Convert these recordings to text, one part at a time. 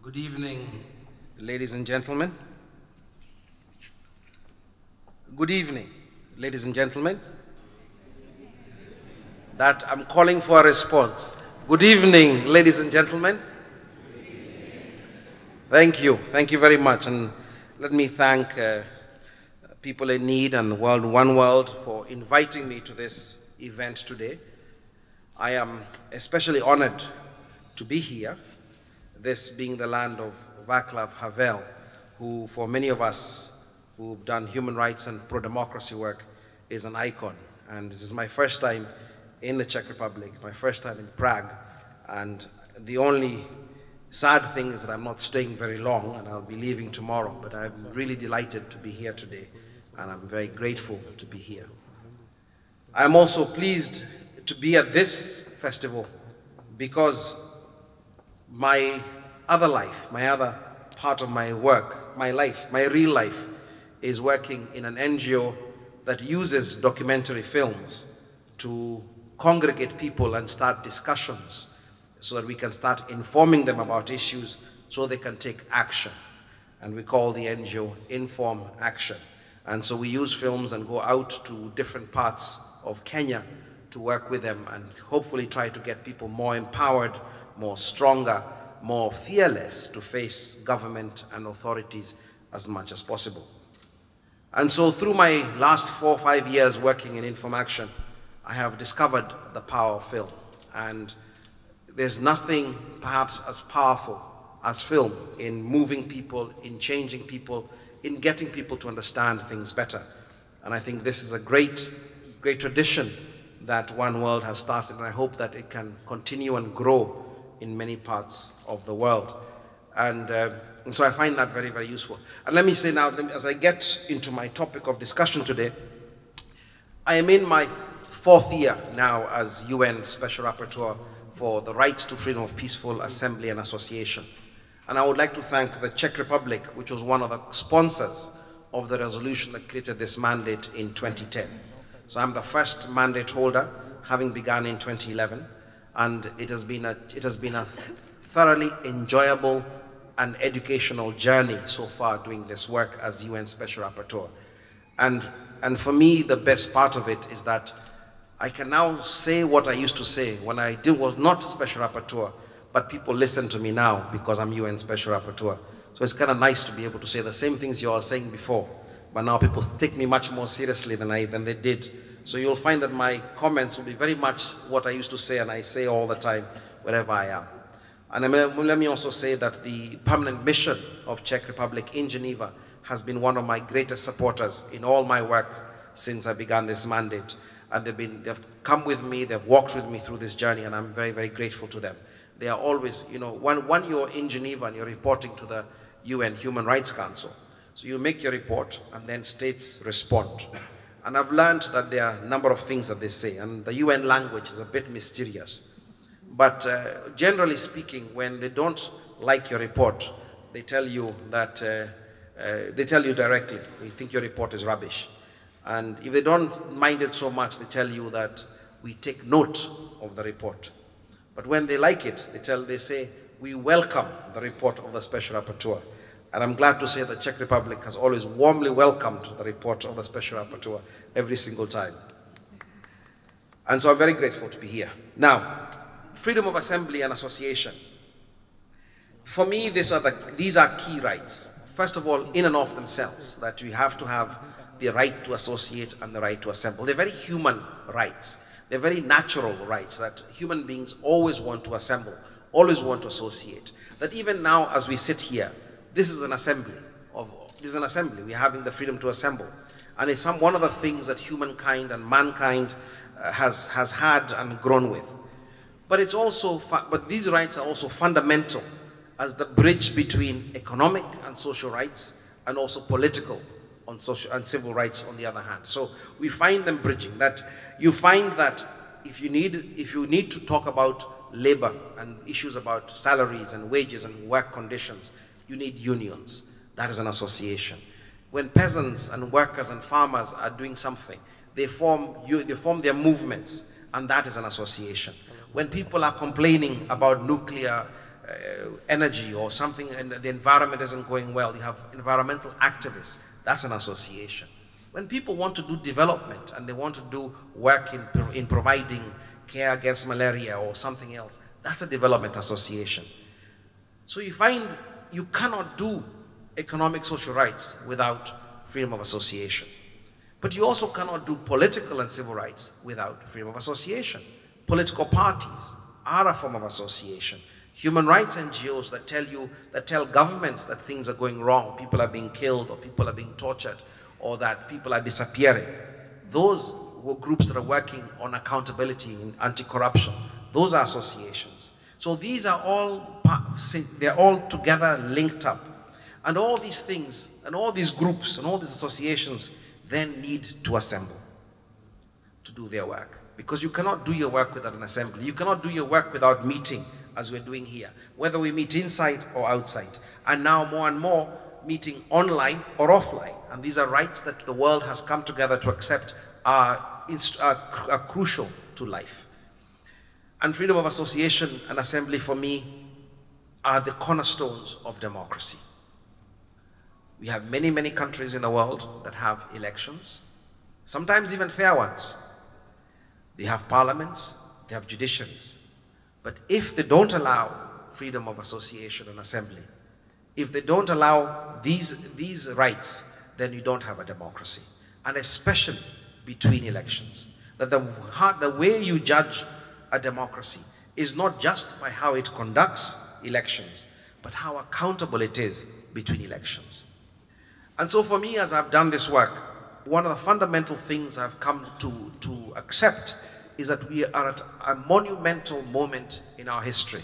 Good evening, ladies and gentlemen. Good evening, ladies and gentlemen. That I'm calling for a response. Good evening, ladies and gentlemen. Thank you very much. And let me thank People in Need and the World One World for inviting me to this event today. I am especially honored to be here, this being the land of Václav Havel, who for many of us who've done human rights and pro-democracy work is an icon. And this is my first time in the Czech Republic, my first time in Prague, and the only sad thing is that I'm not staying very long and I'll be leaving tomorrow, but I'm really delighted to be here today and I'm very grateful to be here. I'm also pleased to be at this festival because my other life, my other part of my work, my life, my real life, is working in an NGO that uses documentary films to congregate people and start discussions so that we can start informing them about issues so they can take action. And we call the NGO Inform Action. And so we use films and go out to different parts of Kenya to work with them and hopefully try to get people more empowered, more stronger, more fearless to face government and authorities as much as possible. And so through my last 4 or 5 years working in Inform Action, I have discovered the power of film. And there's nothing perhaps as powerful as film in moving people, in changing people, in getting people to understand things better. And I think this is a great tradition that One World has started, and I hope that it can continue and grow in many parts of the world. And so I find that very, very useful. And let me say now, as I get into my topic of discussion today, I am in my 4th year now as UN Special Rapporteur for the rights to freedom of peaceful assembly and association. And I would like to thank the Czech Republic, which was one of the sponsors of the resolution that created this mandate in 2010. So I'm the first mandate holder, having begun in 2011. And it has been a thoroughly enjoyable and educational journey so far doing this work as UN Special Rapporteur. And for me, the best part of it is that I can now say what I used to say when I was not Special Rapporteur, but people listen to me now because I'm UN Special Rapporteur. So it's kind of nice to be able to say the same things you were saying before, but now people take me much more seriously than they did. So you'll find that my comments will be very much what I used to say, and I say all the time wherever I am. And let me also say that the permanent mission of Czech Republic in Geneva has been one of my greatest supporters in all my work since I began this mandate. And they've come with me, they've walked with me through this journey, and I'm very, very grateful to them. They are always, when you're in Geneva and you're reporting to the UN Human Rights Council, so you make your report and then states respond. And I've learned that there are a number of things that they say, and the UN language is a bit mysterious. But generally speaking, when they don't like your report, they tell you that, they tell you directly, we think your report is rubbish. And if they don't mind it so much, they tell you that we take note of the report. But when they like it, they say, we welcome the report of the Special Rapporteur. And I'm glad to say the Czech Republic has always warmly welcomed the report of the Special Rapporteur every single time. And so I'm very grateful to be here. Now, freedom of assembly and association. For me, these are key rights. First of all, in and of themselves, that you have to have the right to associate and the right to assemble. They're very human rights. They're very natural rights that human beings always want to assemble, always want to associate. That even now, as we sit here, this is an assembly. We're having the freedom to assemble. And it's one of the things that humankind and mankind has had and grown with. But these rights are also fundamental as the bridge between economic and social rights and also political and civil rights on the other hand. So we find them bridging. That you find that if you need to talk about labor and issues about salaries and wages and work conditions, you need unions. That is an association. When peasants and workers and farmers are doing something, they form their movements, and that is an association. When people are complaining about nuclear energy or something, and the environment isn't going well, you have environmental activists. That's an association. When people want to do development and they want to do work in providing care against malaria or something else, that's a development association. So you find you cannot do economic social rights without freedom of association. But you also cannot do political and civil rights without freedom of association. Political parties are a form of association. Human rights NGOs that tell governments that things are going wrong, people are being killed or people are being tortured or that people are disappearing. Those were groups that are working on accountability and anti-corruption. Those are associations. So these are all, they're all together linked up. And all these things, and all these groups, and all these associations then need to assemble to do their work. Because you cannot do your work without an assembly. You cannot do your work without meeting, as we're doing here, whether we meet inside or outside. And now more and more, meeting online or offline. And these are rights that the world has come together to accept are crucial to life. And freedom of association and assembly for me are the cornerstones of democracy. We have many, many countries in the world that have elections, sometimes even fair ones. They have parliaments, they have judiciaries. But if they don't allow freedom of association and assembly, if they don't allow these rights, then you don't have a democracy. And especially between elections. That the way you judge a democracy is not just by how it conducts elections, but how accountable it is between elections. And so for me, as I've done this work, one of the fundamental things I've come to accept is that we are at a monumental moment in our history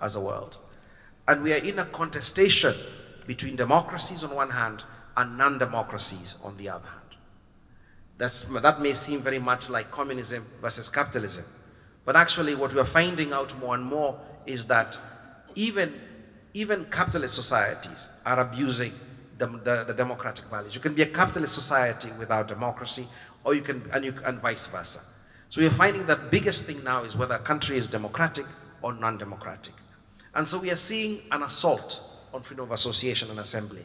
as a world. And we are in a contestation between democracies on one hand and non-democracies on the other hand. That may seem very much like communism versus capitalism. But actually what we are finding out more and more is that even capitalist societies are abusing the democratic values. You can be a capitalist society without democracy, or you can, and vice versa. So we're finding the biggest thing now is whether a country is democratic or non-democratic. And so we are seeing an assault on freedom of association and assembly.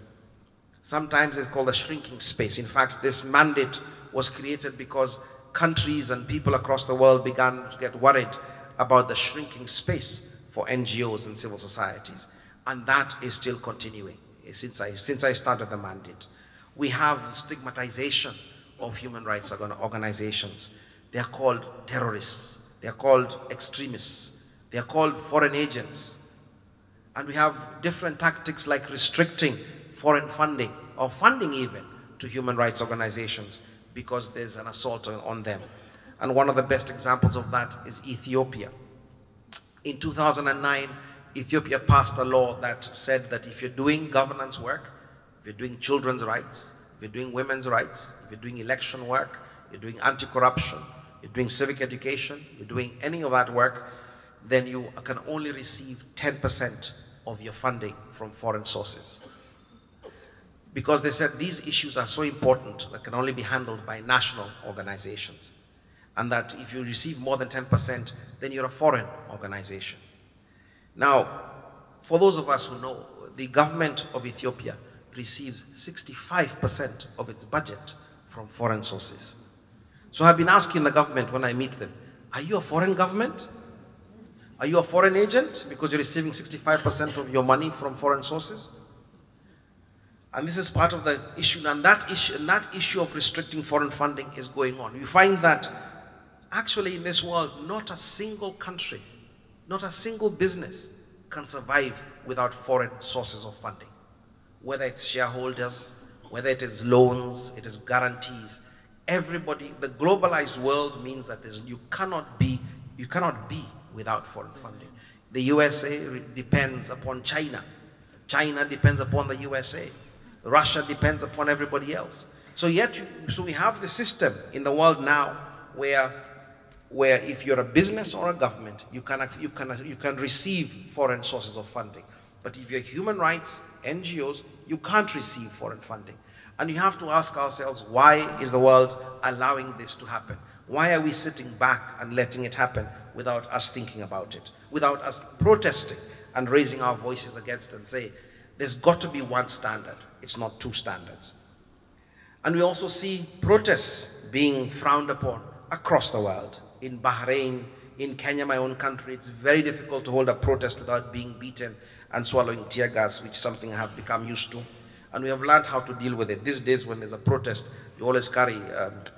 Sometimes it's called a shrinking space. In fact, this mandate was created because countries and people across the world began to get worried about the shrinking space for NGOs and civil societies. And that is still continuing since I started the mandate. We have stigmatization of human rights organizations. They are called terrorists. They are called extremists. They are called foreign agents. And we have different tactics like restricting foreign funding, or funding even, to human rights organizations because there's an assault on them. And one of the best examples of that is Ethiopia. In 2009, Ethiopia passed a law that said that if you're doing governance work, if you're doing children's rights, if you're doing women's rights, if you're doing election work, you're doing anti-corruption, you're doing civic education, you're doing any of that work, then you can only receive 10% of your funding from foreign sources. Because they said these issues are so important that can only be handled by national organizations. And that if you receive more than 10%, then you're a foreign organization. Now, for those of us who know, the government of Ethiopia receives 65% of its budget from foreign sources. So I've been asking the government when I meet them, are you a foreign government? Are you a foreign agent because you're receiving 65% of your money from foreign sources? And this is part of the issue, and that issue of restricting foreign funding is going on. You find that actually in this world, not a single country, not a single business can survive without foreign sources of funding. Whether it's shareholders, whether it is loans, it is guarantees. Everybody, the globalized world means that you cannot be without foreign funding. The USA depends upon China. China depends upon the USA. Russia depends upon everybody else. So we have the system in the world now where if you're a business or a government, you can receive foreign sources of funding. But if you're human rights, NGOs, you can't receive foreign funding. And you have to ask ourselves, why is the world allowing this to happen? Why are we sitting back and letting it happen without us thinking about it, without us protesting and raising our voices against it and say, there's got to be one standard. It's not two standards. And we also see protests being frowned upon across the world. In Bahrain, in Kenya, my own country, it's very difficult to hold a protest without being beaten and swallowing tear gas, which is something I have become used to. And we have learned how to deal with it. These days, when there's a protest, you always carry,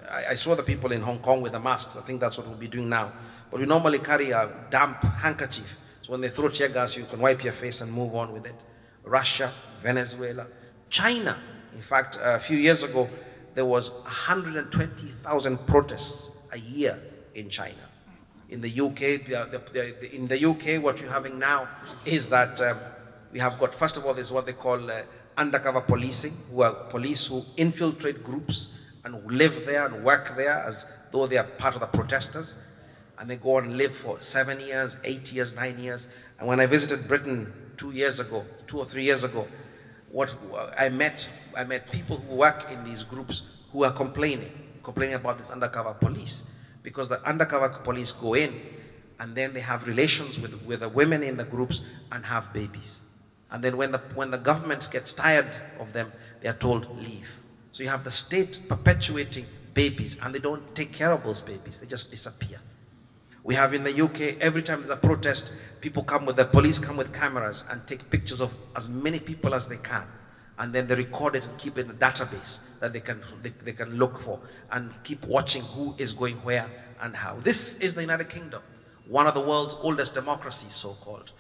I saw the people in Hong Kong with the masks. I think that's what we'll be doing now. But we normally carry a damp handkerchief. So when they throw tear gas, you can wipe your face and move on with it. Russia, Venezuela, China. In fact, a few years ago, there was 120,000 protests a year in China. In the UK, what you're having now is that we have got, first of all, there's what they call undercover policing, who are police who infiltrate groups and who live there and work there as though they are part of the protesters. And they go and live for 7 years, 8 years, 9 years. And when I visited Britain 2 or 3 years ago, I met people who work in these groups who are complaining about this undercover police, because the undercover police go in and then they have relations with the women in the groups and have babies. And then when the government gets tired of them, they are told, leave. So you have the state perpetuating babies, and they don't take care of those babies. They just disappear. We have in the UK, every time there's a protest, the police come with cameras and take pictures of as many people as they can. And then they record it and keep it in a database that they can look for and keep watching who is going where and how. This is the United Kingdom, one of the world's oldest democracies, so-called.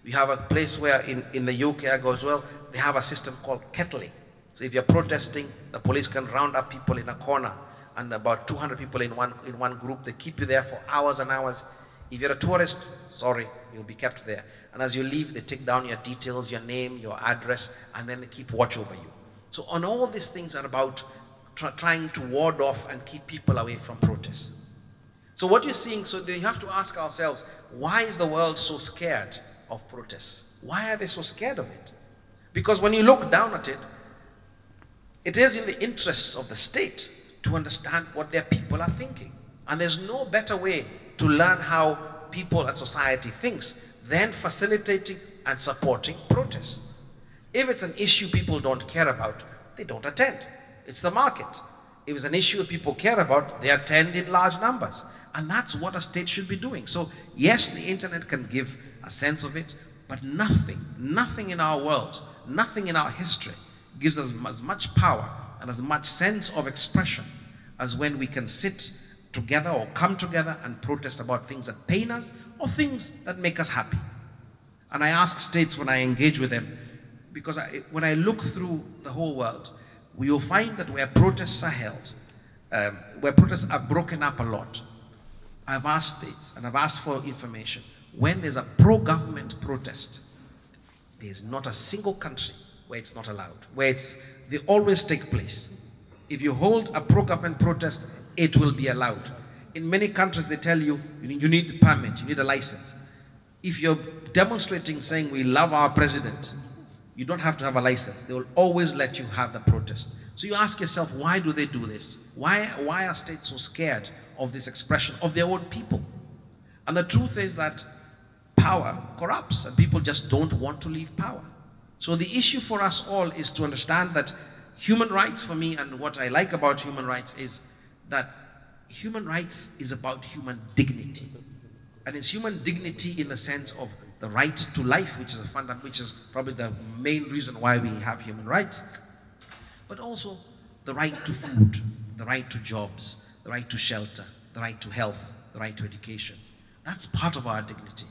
We have a place where in the UK, I go as well, they have a system called kettling. So if you're protesting, the police can round up people in a corner, and about 200 people in one group. They keep you there for hours and hours. If you're a tourist, sorry, you'll be kept there. And as you leave, they take down your details, your name, your address, and then they keep watch over you. So on all these things are about trying to ward off and keep people away from protests. So what you're seeing, so you have to ask ourselves, why is the world so scared of protests? Why are they so scared of it? Because when you look down at it, it is in the interests of the state to understand what their people are thinking. And there's no better way to learn how people and society thinks than facilitating and supporting protests. If it's an issue people don't care about, they don't attend. It's the market. If it's an issue people care about, they attend in large numbers. And that's what a state should be doing. So yes, the internet can give a sense of it, but nothing in our world, nothing in our history gives us as much power and as much sense of expression as when we can sit together or come together and protest about things that pain us or things that make us happy. And I ask states when I engage with them, because when I look through the whole world, we will find that where protests are held, where protests are broken up a lot, I've asked states and I've asked for information. When there's a pro-government protest, there's not a single country where it's not allowed, they always take place. If you hold a pro-government protest, it will be allowed. In many countries, they tell you, you need a permit, you need a license. If you're demonstrating saying we love our president, you don't have to have a license. They will always let you have the protest. So you ask yourself, why do they do this? Why are states so scared of this expression of their own people? And the truth is that power corrupts, and people just don't want to leave power. So the issue for us all is to understand that human rights, for me, and what I like about human rights is that human rights is about human dignity. And it's human dignity in the sense of the right to life, which is probably the main reason why we have human rights, but also the right to food, the right to jobs, the right to shelter, the right to health, the right to education. That's part of our dignity.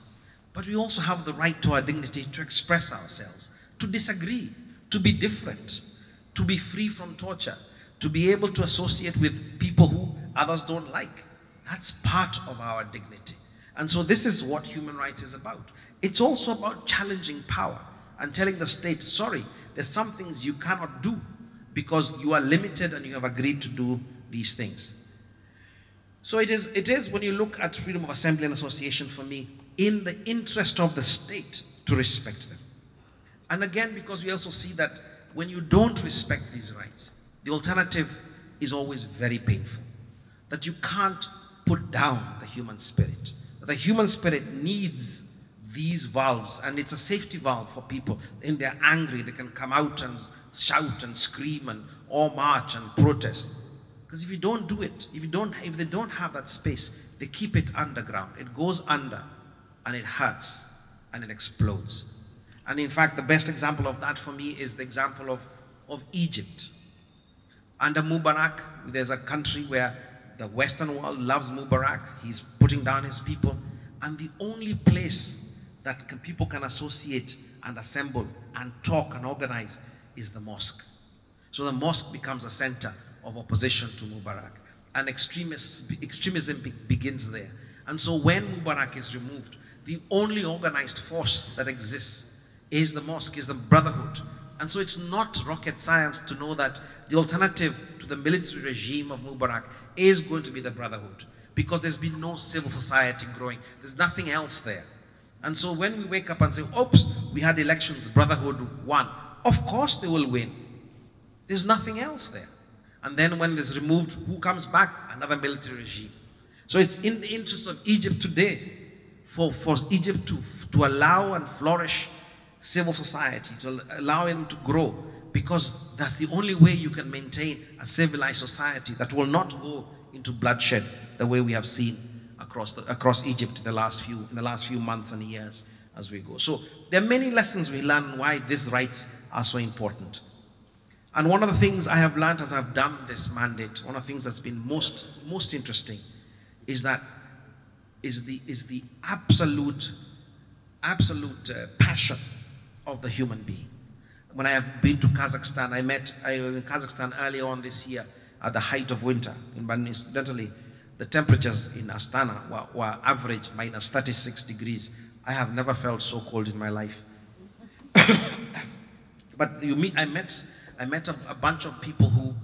But we also have the right to our dignity to express ourselves, to disagree, to be different, to be free from torture, to be able to associate with people who others don't like. That's part of our dignity. And so this is what human rights is about. It's also about challenging power and telling the state, sorry, there's some things you cannot do because you are limited and you have agreed to do these things. So it is when you look at freedom of assembly and association, for me, in the interest of the state to respect them. And again, because we also see that when you don't respect these rights, the alternative is always very painful. That you can't put down the human spirit. The human spirit needs these valves, and it's a safety valve for people. When they're angry, they can come out and shout and scream and or march and protest. Because if you don't do it, if they don't have that space, they keep it underground. It goes under and it hurts and it explodes. And in fact, the best example of that for me is the example of Egypt. Under Mubarak, there's a country where the Western world loves Mubarak. He's putting down his people. And the only place that people can associate and assemble and talk and organize is the mosque. So the mosque becomes a center of opposition to Mubarak. And extremism begins there. And so when Mubarak is removed, the only organized force that exists is the mosque, is the brotherhood. And so it's not rocket science to know that the alternative to the military regime of Mubarak is going to be the brotherhood, because there's been no civil society growing. There's nothing else there. And so when we wake up and say, oops, we had elections, brotherhood won, of course they will win. There's nothing else there. And then when it's removed, who comes back? Another military regime. So it's in the interest of Egypt today for Egypt to allow and flourish civil society, to allow them to grow, because that's the only way you can maintain a civilized society that will not go into bloodshed the way we have seen across Egypt in the last few months and years as we go. So there are many lessons we learn why these rights are so important. And one of the things I have learned as I've done this mandate, one of the things that's been most interesting is the absolute passion of the human being. When I have been to Kazakhstan, I was in Kazakhstan earlier on this year at the height of winter. But incidentally, the temperatures in Astana were average minus 36 degrees. I have never felt so cold in my life. But I met a bunch of people who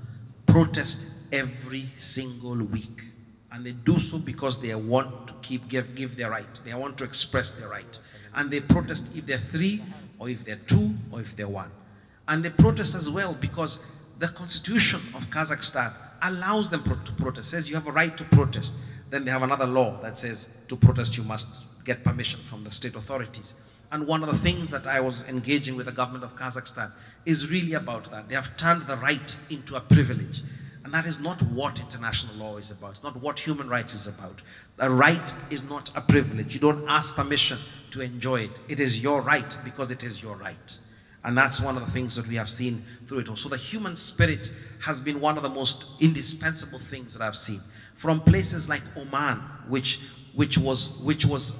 protest every single week. And they do so because they want to give their right. They want to express their right. And they protest if they're 3, or if they're 2, or if they're 1. And they protest as well because the constitution of Kazakhstan allows them to protest, says you have a right to protest. Then they have another law that says to protest you must get permission from the state authorities. And one of the things that I was engaging with the government of Kazakhstan is really about that. They have turned the right into a privilege. And that is not what international law is about. It's not what human rights is about. The right is not a privilege. You don't ask permission to enjoy it. It is your right because it is your right. And that's one of the things that we have seen through it all. So the human spirit has been one of the most indispensable things that I've seen. From places like Oman, which was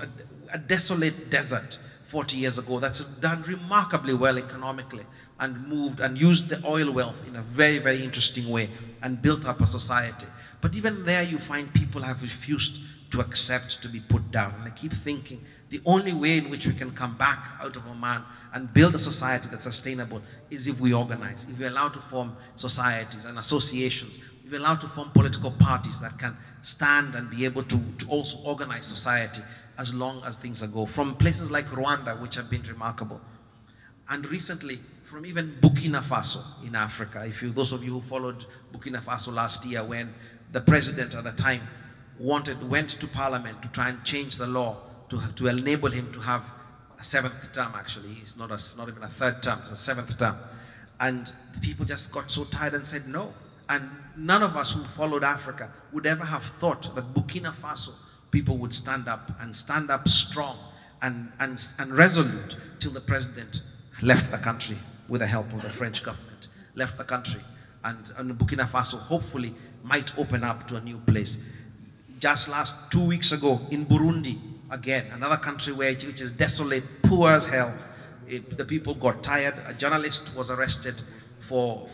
a desolate desert 40 years ago, that's done remarkably well economically and moved and used the oil wealth in a very, very interesting way and built up a society. But even there you find people have refused to accept to be put down. And they keep thinking the only way in which we can come back out of Oman and build a society that's sustainable is if we organize, if we're allowed to form societies and associations, if we're allowed to form political parties that can stand and be able to also organize society as long as things go. From places like Rwanda, which have been remarkable. And recently, from even Burkina Faso in Africa. Those of you who followed Burkina Faso last year, when the president at the time went to parliament to try and change the law to enable him to have a 7th term, actually. It's not even a 3rd term, it's a 7th term. And the people just got so tired and said no. And none of us who followed Africa would ever have thought that Burkina Faso people would stand up strong and resolute till the president left the country with the help of the French government, left the country. And Burkina Faso hopefully might open up to a new place. Just 2 weeks ago in Burundi, again, another country which is desolate, poor as hell, the people got tired. A journalist was arrested for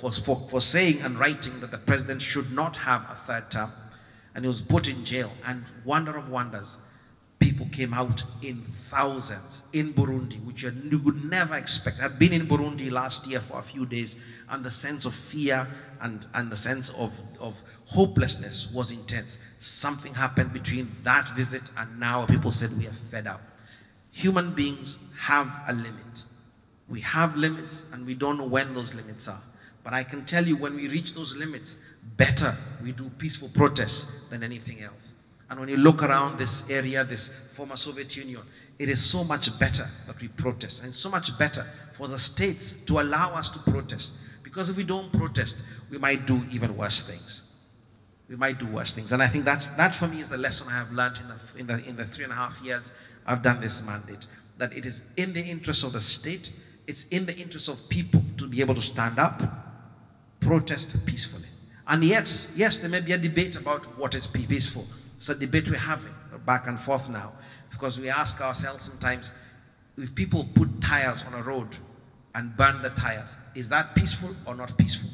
saying and writing that the president should not have a 3rd term, and he was put in jail. And wonder of wonders, people came out in thousands in Burundi, which you would never expect. I had been in Burundi last year for a few days, and the sense of fear and the sense of hopelessness was intense. Something happened between that visit and now people said we are fed up. Human beings have a limit. We have limits and we don't know when those limits are. But I can tell you when we reach those limits, better we do peaceful protests than anything else. And when you look around this area, this former Soviet Union, it is so much better that we protest. And it's so much better for the states to allow us to protest. Because if we don't protest, we might do even worse things. We might do worse things. And I think that for me is the lesson I have learned in the 3.5 years I've done this mandate. That it is in the interest of the state, it's in the interest of people to be able to stand up, protest peacefully. And yet, yes, there may be a debate about what is peaceful. It's a debate we're having back and forth now, because we ask ourselves sometimes, if people put tires on a road and burn the tires, is that peaceful or not peaceful?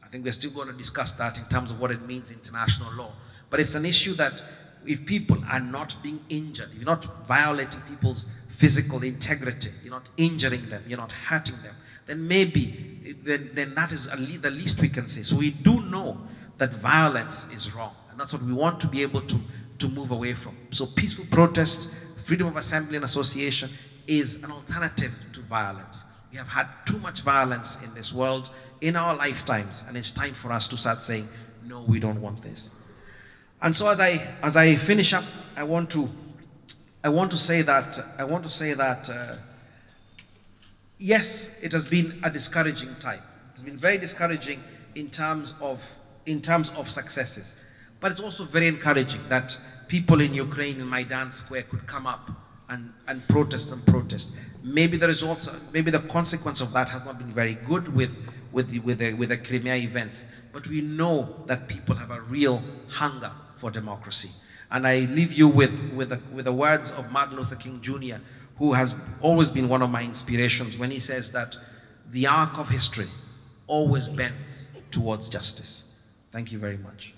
I think we're still going to discuss that in terms of what it means in international law. But it's an issue that if people are not being injured, if you're not violating people's physical integrity, you're not injuring them, you're not hurting them, then maybe then that is the least we can say. So we do know that violence is wrong, and that's what we want to be able to move away from. So peaceful protest, freedom of assembly and association is an alternative to violence. We have had too much violence in this world in our lifetimes, and it's time for us to start saying, no, we don't want this. And so as I finish up, I want to say that yes, it has been a discouraging time. It's been very discouraging in terms of successes, but it's also very encouraging that people in Ukraine in Maidan Square could come up and protest and protest. Maybe the results, maybe the consequence of that has not been very good with the Crimea events, but we know that people have a real hunger for democracy. And I leave you with the words of Martin Luther King Jr., who has always been one of my inspirations, when he says that the arc of history always bends towards justice. Thank you very much.